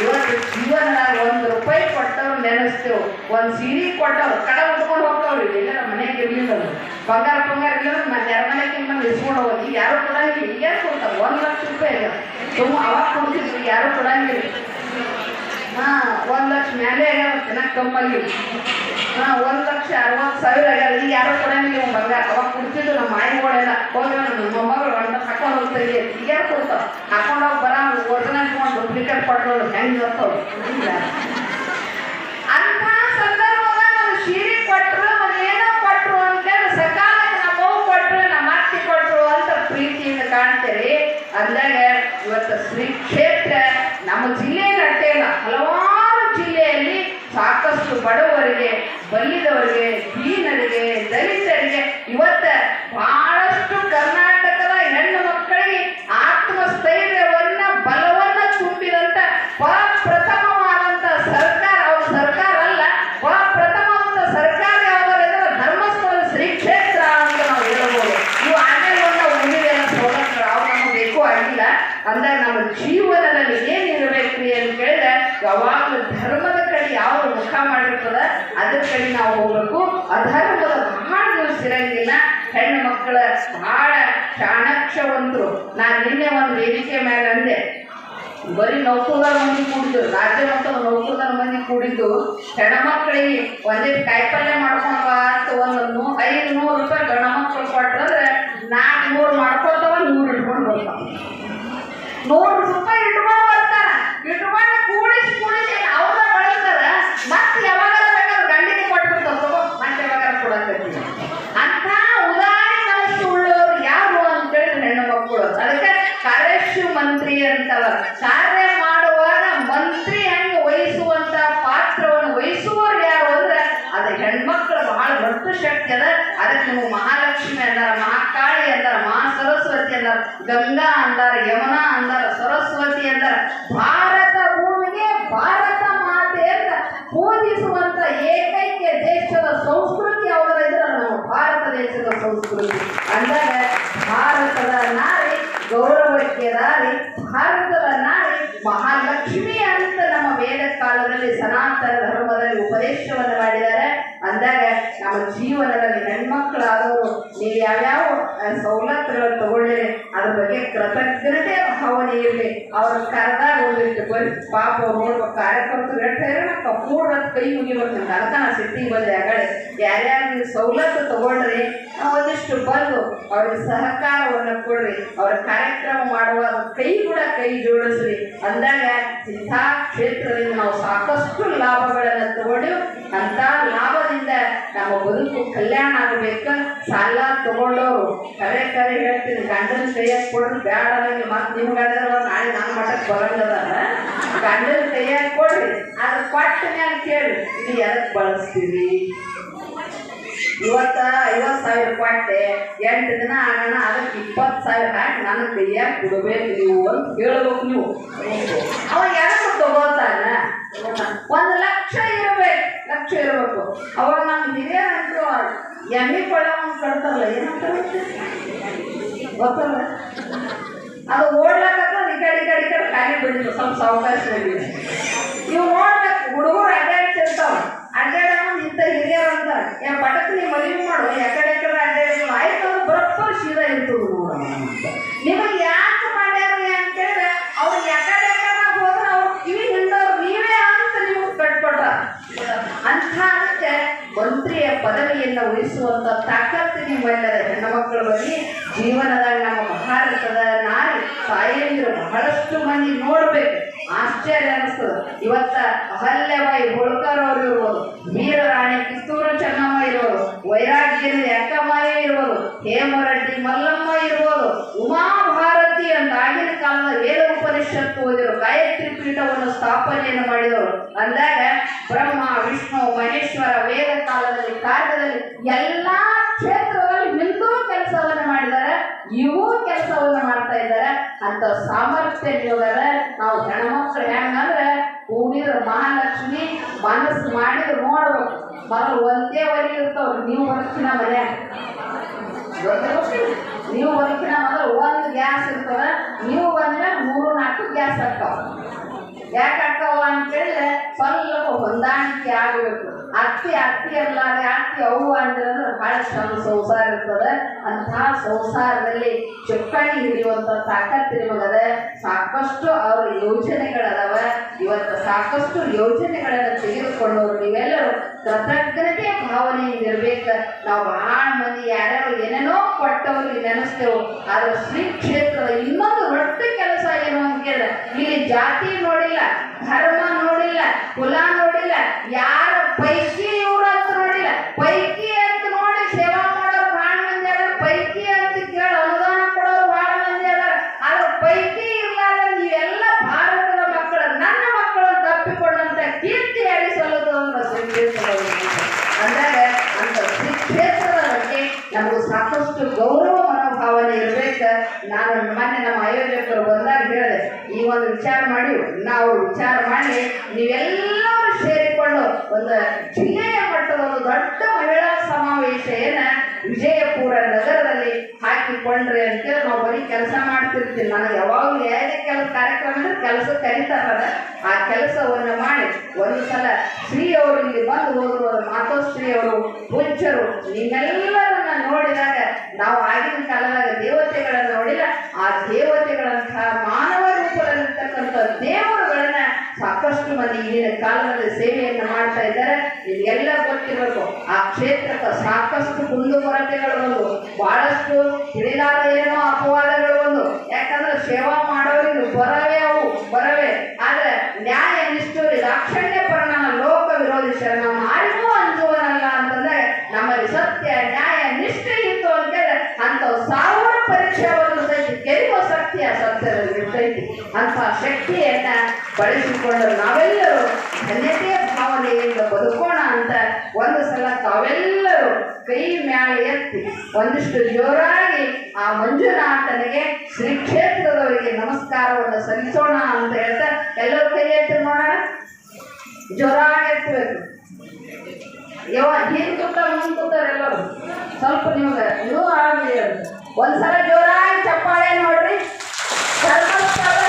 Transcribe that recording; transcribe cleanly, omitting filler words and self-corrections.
ಇವತ್ತು ಜೀವನದಾಗ ₹1 ಕೊಟ್ಟವ್ರು ನೆನೆಸ್ತೇವೆ, ಒಂದು ಸೀರೆ ಕೊಟ್ಟವ್ರು ಕಡ ಉಟ್ಕೊಂಡು ಹೋಗ್ತಾವ್ರಿ. ಇಲ್ಲ ನಮ್ಮ ಮನೆಗೆ ಇರ್ಲಿಲ್ಲ, ಬಂಗಾರ ಇಲ್ಲ ನೆರಮನೆಗೆ ಬಂದು ಇಸ್ಕೊಂಡು ಹೋಗಿ ಯಾರು ಕೊಡಂಗಿಲ್ಲ. ಈಗ ಯಾರು ಕೊಡ್ತಾರೆ? ₹1,00,000 ಇಲ್ಲ ತುಂಬ ಅವಾಗ ಕೊಡ್ತಿದ್ರು, ಯಾರು ಕೊಡಂಗಿಲ್ಲ. 1 ಲಕ್ಷ ಮೇಲೆ ಆಗ್ಯಾವ, ಚೆನ್ನಾಗಿ ಕಮ್ಮಲ್ಲಿ 1,60,000 ಆಗ್ಯಾವ. ಈಗ ಯಾರು ಕೊಡಂಗಿಲ್ಲ ಬಂಗಾರ. ಅವಾಗ ಕೊಡ್ತಿದ್ರು ನಮ್ಮ ಮಾಯಿಗಳೆಲ್ಲ. ಹೋಗಿ ನಮ್ಮ ಮೊಮ್ಮಗಳು ಅಂತ ಹಾಕೊಂಡು ಹೋಗ್ತಾ ಇದೆ. ಈಗ ಯಾರು ಕೊಡ್ತಾವ? ಹಾಕೊಂಡೋಗಿ ಬರೋ ಒರಿಜಿನಲ್ ಇಟ್ಕೊಂಡು ಡೂಪ್ಲಿಕೇಟ್ ಕೊಟ್ಟರು ಹೆಂಗೆ ಬರ್ತಾವ ಇಲ್ಲ. ಅಂಥ ಸಂದರ್ಭದಾಗ ನಾವು ಸೀರೆ ಕೊಟ್ಟರು ಏನೋ ಕೊಟ್ಟರು ಅಂತೇಳಿ ಸಕಾಲಕ್ಕೆ ನಮ್ಮ ಅವ್ವ ಕೊಟ್ಟರು ನಮ್ಮ ಅತ್ತಿ ಕೊಟ್ಟರು ಅಂತ ಪ್ರೀತಿಯಿಂದ ಕಾಣ್ತೇವೆ. ಅಂದಾಗ ಇವತ್ತು ಶ್ರೀ ಕ್ಷೇತ್ರ ನಮ್ಮ ಜಿಲ್ಲೆಯಲ್ಲಿ ಅಷ್ಟೇ ಇಲ್ಲ, ಹಲವಾರು ಜಿಲ್ಲೆಯಲ್ಲಿ ಸಾಕಷ್ಟು ಬಡವರಿಗೆ, ಬಲ್ಲಿದವರಿಗೆ, ದೀನರಿಗೆ, ದಲಿತರಿಗೆ ಇವತ್ತು ಬಹಳಷ್ಟು ಕರ್ನಾಟಕದ ಹೆಣ್ಣು ಮಕ್ಕಳಿಗೆ ಆತ್ಮಸ್ಥೈರ್ಯವನ್ನ ಬಲವನ್ನ ತುಂಬಿದಂತ ಪ್ರಥಮವಾದಂತ ಸರ್ಕಾರ, ಅವ್ರ ಸರ್ಕಾರ ಅಲ್ಲ, ಪ್ರಥಮವಾದಂತ ಸರ್ಕಾರ ಯಾವುದರ ಧರ್ಮಸ್ಥಳ ಶ್ರೀ ಕ್ಷೇತ್ರ ಅಂತ ನಾವು ಹೇಳ್ಬೋದು. ಇವು ಆಮೇಲೆ ಉಳಿದೆಲ್ಲ ಸೌಲಭ್ಯಗಳು ಅವು ನಮಗೆ ಬೇಕು ಆಗಿಲ್ಲ. ಅಂದಾಗ ನಮ್ಮ ಜೀವನದಲ್ಲಿ ಏನಿರಬೇಕ್ರಿ ಅಂತ ಕೇಳಿದ್ರೆ ಯಾವಾಗಲೂ ಧರ್ಮದ ಕಡೆ ಯಾವ ಮುಖ ಮಾಡಿರ್ತದ ಅದ್ರ ಕಡೆ ನಾವು ಹೋಗ್ಬೇಕು. ಅಧರ್ಮದ ಬಹಳ ದಿವಸ ಇರಂಗಿಲ್ಲ. ಹೆಣ್ಣು ಮಕ್ಕಳ ಬಹಳ ಚಾಣಾಕ್ಷವಂತರು. ನಾನು ನಿನ್ನೆ ಒಂದು ವೇದಿಕೆ ಮೇಲೆ ಅಂದೆ, ಬರೀ ನೌಕರದಾರ ಮಂದಿ ಕೂಡಿದ್ದು, ರಾಜ್ಯ ಮಟ್ಟದ ನೌಕರದಾರ ಮಂದಿ ಕೂಡಿದ್ದು ಹೆಣ್ಮಕ್ಳಿಗೆ ಒಂದೇ ಕಾಯಿಪಲ್ಯ ಮಾಡ್ಕೊಂಡ ಅಂತ ಒಂದು ₹500 ಗಂಡ ಮಕ್ಕಳು ಕೊಟ್ಟರೆ 400 ಮಾಡ್ಕೊಳ್ತಾವ, 100 ಇಟ್ಕೊಂಡು ಬರ್ತಾವ. ₹100 ಇಟ್ಕೊಂಡು ಬರ್ತಾರ. ಇಟ್ಕೊಂಡು ಕೂಡಿಸಿ ಅವ್ರ ಬಳಸ್ತಾರ. ಮತ್ತೆ ಯಾವಾಗ ಬೇಕಾದ್ರೆ ಗಂಡಿಗೆ ಕೊಟ್ಬಿಡ್ತಾವ, ಮತ್ತೆ ಯಾವಾಗ ಕೊಡಕತ್ತೀವಿ. ಅಂತ ಉದಾರಿ ಮನಸ್ಸು ಉಳ್ಳವರು ಯಾರು ಅಂತ ಹೇಳಿದ್ರೆ ಹೆಣ್ಣು ಮಕ್ಕಳು. ಅದಕ್ಕೆ ಕಾರ್ಯಶು ಮಂತ್ರಿ ಅಂತವ. ಕಾರ್ಯ ಮಾಡುವಾಗ ಮಂತ್ರಿ ಹೆಂಗೆ ವಹಿಸುವಂತ ಪಾತ್ರವನ್ನು ವಹಿಸುವವರು ಯಾರು ಅಂದ್ರೆ ಅದು ಹೆಣ್ಮಕ್ಳು ಬಹಳ ದೊಡ್ಡ ಶಕ್ತಿ ಅದ. ಅದಕ್ಕೆ ನೀವು ಮಹಾಲಕ್ಷ್ಮಿ ಅಂದಾರ, ಮಹಾಕಾಳಿ ಅಂದಾರ, ಮಹಾ ಸರಸ್ವತಿ ಅಂದಾರ, ಗಂಗಾ ಅಂದಾರ, ಯಮುನಾ ಅಂದಾರ, ಸರಸ್ವತಿ ಅಂದಾರ. ಭಾರತ ಭೂಮಿಗೆ ಭಾರತ ಮಾತೆ ಅಂತ ಪೂಜಿಸುವಂತ ಏಕೈಕ ದೇಶದ ಸಂಸ್ಕೃತಿ ಯಾವುದರ ಇದ್ರೆ ನಮ್ಮ ಭಾರತ ದೇಶದ ಸಂಸ್ಕೃತಿ. ಅಂದಾಗ ಭಾರತದ ನಾರಿ ಗೌರವಕ್ಕೆ ದಾರಿ, ಭಾರತದ ನಾರಿ ಮಹಾಲಕ್ಷ್ಮಿ ಅಂತ ನಮ್ಮ ವೇದ ಕಾಲದಲ್ಲಿ ಸನಾತನ ಧರ್ಮದಲ್ಲಿ ಉಪದೇಶವನ್ನು ಮಾಡಿದ್ದಾರೆ. ಅಂದಾಗ ನಮ್ಮ ಜೀವನದಲ್ಲಿ ಹೆಣ್ಮಕ್ಳಾದವರು ನೀವು ಯಾವ್ಯಾವ ಸವಲತ್ತುಗಳು ತಗೊಂಡಿರಿ ಅದ್ರ ಬಗ್ಗೆ ಕೃತಜ್ಞತೆ ಭಾವನೆ ಇರಲಿ. ಅವ್ರ ಕರೆದಾಗ ಹೋಗಿರ್ತೀವಿ, ಬರೀ ಪಾಪ ಅವ್ರು ನೋಡ್ಬೇಕು ಕಾರ್ಯಕರ್ತರು ಹೇಳ್ತಾರೆ ಕಪ್ಪೂರ ಕೈ ಮುಗಿಬೇಕು ಅಂತ. ಅದಕ್ಕೆ ನಾನು ಸಿಟ್ಟಿಗೆ ಬಂದೆ. ಆಗಡೆ ಯಾರ್ಯಾರು ನೀವು ಸವಲತ್ತು ತಗೊಂಡ್ರಿ ಒಂದಿಷ್ಟು ಬಂದು ಅವ್ರಿಗೆ ಸಹಕಾರವನ್ನು ಕೊಡ್ರಿ, ಅವ್ರ ಕಾರ್ಯಕ್ರಮ ಮಾಡುವಾಗ ಕೈ ಜೋಡಿಸ್ರಿ. ಅಂದಾಗ ಇಂಥ ಕ್ಷೇತ್ರದಿಂದ ನಾವು ಸಾಕಷ್ಟು ಲಾಭಗಳನ್ನು ತಗೊಂಡು ಅಂತ ಲಾಭದಿಂದ ನಮ್ಮ ಬದುಕು ಕಲ್ಯಾಣ ಆಗಬೇಕು. ಸಾಲ ತಗೊಂಡವರು ಕರೆ ಹೇಳ್ತೀನಿ, ಗಂಡನ ಕೈಯಾಗ ಕೊಡ್ರಿ ಬ್ಯಾಡ ಅನ್ನಂಗೆ. ಮತ್ತೆ ನಿಮ್ಗಾದ್ರೆ ನಾಳೆ ನನ್ನ ಮಠಕ್ಕೆ ಬರಂಗದ, ಗಂಡನ ಕೈಯಾಗ ಕೊಡ್ರಿ. ಅದು ಕೊಟ್ಟ ಮೇಲೆ ಕೇಳಿ ಇದು ಎದಕ್ಕೆ ಬಳಸ್ತೀವಿ. ಇವತ್ತು 50,000 ಕೊಟ್ಟೆ, 8 ದಿನ ಆಗೋಣ ಅದಕ್ಕೆ 20,000 ಹಾಕಿ ನನ್ನ ಕೈಯಾಗ ಕೊಡಬೇಕು ನೀವು ಅಂತ ಹೇಳ್ಬೇಕು. ನೀವು ಅವ ಯಾರು ತಗೋತಾನ? 1 ಲಕ್ಷ ಇರಬೇಕು. ಅವಾಗ ನಮ್ಮ ಹಿರಿಯರಂತೂ ಎಮ್ಮೆ ಕೊಳ್ಳೆ ಒಂದು ಕಟ್ತಾರಲ್ಲ, ಏನಂತಾರೆ ಗೊತ್ತಲ್ಲ, ಅದು ಓಡ್ಲಕ್ಕ ಈ ಕಡೆ ಖಾಲಿ ಬಿಡಿದ್ರು ಸ್ವಲ್ಪ ಅವಕಾಶ ಹೋಗಿದೆ. ನೀವು ನೋಡ್ಬೇಕು, ಹುಡುಗರು ಅಡ್ಡಾಡ್ತಿರ್ತಾವ. ಅಡ್ಡಾಡೋದು ಇಂಥ ಹಿರಿಯರು ಅಂತಾರೆ ಪಟಕ್ಕೆ ನೀವು ಮದುವೆ ಮಾಡು, ಎಕಡೆ ಅಡ್ಡಾಡಿ ಆಯ್ತು ಬರೋಬ್ಬರ ಸೀದಾ ಇರ್ತದೆ ನೋಡ. ನಿಮಗೆ ಯಾಕೆ ಮಾಡ್ಯಾರ ಅಂತೇಳಿದ್ರೆ ಅವ್ರು ಎಕಡೆ ಹೋದ್ರೆ ಅವ್ರು ಕಿವಿ ಹಿಂದವ್ರು ನೀವೇ ಅಂತ ನಿಮಗೆ ಕಟ್ಕೊಟ್ಟ. ಅಂಥ ಅದಕ್ಕೆ ಮಂತ್ರಿಯ ಪದವಿಯನ್ನು ವಹಿಸುವಂಥ ತಾಕತ್ತು ನಿಮ್ಮಲ್ಲದ ಹೆಣ್ಣು ಮಕ್ಕಳ ಬಗ್ಗೆ ಜೀವನದಾಗ ನಮ್ಮ ಭಾರತದ ನಾರಿ ತಾಯಿಯಂದಿರು ಬಹಳಷ್ಟು ಮಂದಿ ನೋಡ್ಬೇಕು. ಆಶ್ಚರ್ಯ ಅನಿಸ್ತದೆ. ಇವತ್ತ ಅಹಲ್ಯಬಾಯಿ ಹೋಳ್ಕರ್ ಅವರು ಇರ್ಬೋದು, ವೀರರಾಣಿ ಕಿತ್ತೂರು ಚೆನ್ನಮ್ಮ ಇರ್ಬೋದು, ವೈರಾಗ್ಯದ ಅಕ್ಕಮಾಯ ಇರ್ಬೋದು, ಹೇಮರೆಡ್ಡಿ ಮಲ್ಲಮ್ಮ ಇರ್ಬೋದು, ಉಮಾಭಾರತಿ ಅಂತ ಆಗಿನ ಕಾಲದ ವೇದ ಉಪನಿಷತ್ತು ಓದಿರೋ ಗಾಯತ್ರಿ ಪೀಠವನ್ನು ಸ್ಥಾಪನೆಯನ್ನು ಮಾಡಿದವರು. ಅಂದಾಗ ಬ್ರಹ್ಮ ವಿಷ್ಣು ಮಹೇಶ್ವರ ವೇದ ಕಾಲದಲ್ಲಿ ಕಾರ್ಯದಲ್ಲಿ ಎಲ್ಲಾ ಕ್ಷೇತ್ರದಲ್ಲಿ ನಿಂತು ಕೆಲಸವನ್ನು ಮಾಡಿದ್ದಾರೆ, ಇವು ಕೆಲಸವನ್ನು ಮಾಡ್ತಾ ಇದ್ದಾರೆ. ಅಂತ ಸಾಮರ್ಥ್ಯ ಇರೋದಾರೆ. ನಾವು ಹೆಣ್ಮಕ್ಳು ಹೆಂಗಂದ್ರೆ ಕೂಡಿದ್ರೆ ಮಹಾಲಕ್ಷ್ಮಿ ಮನಸ್ಸು ಮಾಡಿದ್ರೆ ನೋಡ್ಬೇಕು. ಮೊದಲು ಒಂದೇ ಒಲಿ ಇರ್ತಾವ್ರಿ. ನೀವು ಬರ್ತೀನ ಮನೆ ನೀವು ಬರ್ತೀನ ಮೊದಲು 1 ಗ್ಯಾಸ್ ಇರ್ತದ. ನೀವು ಬಂದ್ರೆ 3-4 ಗ್ಯಾಸ್ ಹಾಕ್ತಾವ. ಯಾಕೆ ಅಕ್ಕವ್ವ ಅಂತೇಳಿದ್ರೆ ಸ್ವಲ್ಪ ಹೊಂದಾಣಿಕೆ ಆಗಬೇಕು. ಅತ್ತಿ ಅಲ್ಲಾರೆ ಅತ್ತಿ ಅವ್ವ ಅಂದ್ರೆ ಬಹಳ ಶ್ರಮ ಸಂಸಾರ ಇರ್ತದೆ. ಅಂತಹ ಸಂಸಾರದಲ್ಲಿ ಚುಕ್ಕಾಣಿ ಹಿಡಿಯುವಂತ ತಾಕತ್ತು ನಿಮಗದ. ಸಾಕಷ್ಟು ಅವ್ರ ಯೋಜನೆಗಳದಾವ. ಇವತ್ತು ಸಾಕಷ್ಟು ಯೋಜನೆಗಳನ್ನ ತೆಗೆದುಕೊಂಡವರು ನೀವೆಲ್ಲರೂ ಕೃತಜ್ಞತೆ ಭಾವನೆಯಿಂದ ಇರ್ಬೇಕು. ನಾವು ಬಹಳ ಮಂದಿ ಯಾರ್ಯಾರು ಏನೇನೋ ಕೊಟ್ಟವ್ರಿಗೆ ನೆನೆಸ್ತೇವೆ. ಆದ್ರೆ ಶ್ರೀ ಕ್ಷೇತ್ರದ ಇನ್ನೊಂದು ದೊಡ್ಡ ಕೆಲಸ ಏನು ಅಂತ ಕೇಳಿದ್ರೆ ಇಲ್ಲಿ ಜಾತಿ ನೋಡಿಲ್ಲ, ಧರ್ಮ ನೋಡಿಲ್ಲ, ಕುಲ ನೋಡಿಲ್ಲ, ಯಾರ ಪೈಕಿ ಇವ್ರು ಅಂತ ನೋಡಿಲ್ಲ. ಪೈಕಿ ಅಂತ ನೋಡಿ ಸೇವಾ ಮಾಡೋರು ಬಹಳ ಮಂದಿ ಅದಾರ, ಪೈಕಿ ಅಂತ ಕೇಳಿ ಅನುದಾನ ಕೊಡೋರು ಬಹಳ ಮಂದಿ ಅದಾರ. ಆದ್ರೆ ಪೈಕಿ ಇರ್ಲಾರ ನೀವೆಲ್ಲ ಭಾರತದ ಮಕ್ಕಳು, ನನ್ನ ಮಕ್ಕಳು ತಪ್ಪಿಕೊಂಡಂತ ಕೀರ್ತಿ ಯಾರಿಗೆ ಸಲ್ಲೋದು ಅಂದ್ರೆ ಶ್ರೀ ಕ್ಷೇತ್ರ ಅಂದಾಗ ಅಂತ ಶ್ರೀ ಕ್ಷೇತ್ರದ ಬಗ್ಗೆ ನಮಗೂ ಸಾಕಷ್ಟು ಗೌರವ ಮನೋಭಾವನೆ ಇರ್ಬೇಕು. ನಾನು ಮೊನ್ನೆ ನಮ್ಮ ಆಯೋಜಕರು ಬಂದಾಗ ಹೇಳಿದೆ, ಈ ಒಂದು ವಿಚಾರ ಮಾಡಿ ನಾವು ವಿಚಾರ ಮಾಡಿ ನೀವೆಲ್ಲರೂ ಸೇರಿಕೊಂಡು ಒಂದು ಜಿಲ್ಲೆಯ ಮಟ್ಟದ ಒಂದು ದೊಡ್ಡ ಮಹಿಳಾ ಸಮಾವೇಶನ ವಿಜಯಪುರ ನಗರದಲ್ಲಿ ಹಾಕಿಕೊಂಡ್ರೆ ಅಂತೇಳಿ ನಾವು ಬರೀ ಕೆಲಸ ಮಾಡ್ತಿರ್ತೀವಿ. ನನಗೆ ಯಾವಾಗಲೂ ಯಾವುದೇ ಕಾರ್ಯಕ್ರಮ ಅಂದ್ರೆ ಕೆಲಸ ಕರೀತಾರ. ಆ ಕೆಲಸವನ್ನು ಮಾಡಿ ಒಂದು ಸಲ ಶ್ರೀ ಅವರು ಇಲ್ಲಿ ಬಂದು ಹೋದ್ರು, ಮಾತೋಶ್ರೀ ಅವರು ಪೂಜ್ಯರು ನಿಮ್ಮೆಲ್ಲರನ್ನ ನೋಡಿದಾಗ ನಾವು ಆಗಿನ ಕಾಲದಾಗ ದೇವತೆಗಳನ್ನು ನೋಡಿಲ್ಲ, ಆ ದೇವತೆಗಳಂತಹ ಮಾನವ ರೂಪದಲ್ಲಿರ್ತಕ್ಕಂಥ ದೇವರುಗಳನ್ನ ಸಾಕಷ್ಟು ಮಂದಿ ಈಗಿನ ಕಾಲದಲ್ಲಿ ಸೇವೆಯನ್ನು ಮಾಡ್ತಾ ಇದ್ದಾರೆ. ನಿಮಗೆಲ್ಲ ಗೊತ್ತಿರಬೇಕು, ಆ ಕ್ಷೇತ್ರಕ್ಕೆ ಸಾಕಷ್ಟು ಕುಂದುಕೊರತೆಗಳು ಬಂದು, ಬಹಳಷ್ಟು ತಿಳಿಲಾದ ಏನೋ ಅಪವಾದಗಳು ಬಂದು. ಯಾಕಂದ್ರೆ ಸೇವಾ ಮಾಡೋರಿಗೆ ಬರವೇ ಆದ್ರೆ ನ್ಯಾಯ ನಿಷ್ಠೂರಿ ದಾಕ್ಷಣ್ಯ ಪರಿಣಾಮ ಲೋಕ ವಿರೋಧಿ ಶರಣ ಮಾಡಿಗೂ ಅಂಜುವನಲ್ಲ ಅಂತಂದ್ರೆ ನಮ್ಮಲ್ಲಿ ಸತ್ಯ ನ್ಯಾಯ ನಿಷ್ಠೆ ಇತ್ತು ಅಂತೇಳಿ ಅಂಥವು ಸಾವಿರ ಪರೀಕ್ಷೆಯನ್ನು ಸಹಿತ ಗೆಲ್ಲುವ ಶಕ್ತಿಯ ಸತ್ಯದಲ್ಲಿ ಇರ್ತೈತಿ. ಅಂಥ ಶಕ್ತಿಯನ್ನ ಬಳಸಿಕೊಂಡು ನಾವೆಲ್ಲರೂ ಧನ್ಯತೆಯ ಭಾವನೆಯಿಂದ ಬದುಕೋಣ ಅಂತ ಒಂದು ಸಲ ತಾವೆಲ್ಲರೂ ಕೈ ಮ್ಯಾಲೆ ಎತ್ತಿ ಒಂದಿಷ್ಟು ಜೋರಾಗಿ ಆ ಮಂಜುನಾಥನಿಗೆ ಶ್ರೀ ಕ್ಷೇತ್ರದವರಿಗೆ ನಮಸ್ಕಾರವನ್ನು ಸಲ್ಲಿಸೋಣ ಅಂತ ಹೇಳ್ತಾ ಎಲ್ಲರೂ ಕೈ ಎತ್ತಿ ನೋಡೋಣ. ಜೋರಾಗಿ ಎತ್ತಬೇಕು. ಹಿಂದ್ ಕೂತಾರ ಎಲ್ಲರೂ ಸ್ವಲ್ಪ ನಿಮ್ಗೆ ಇದು ಆಗಲಿ. ಒಂದ್ಸಲ ಜೋರಾಗಿ ಚಪ್ಪಾಳೆ ನೋಡ್ರಿ. ಧರ್ಮಸ್ಥಳ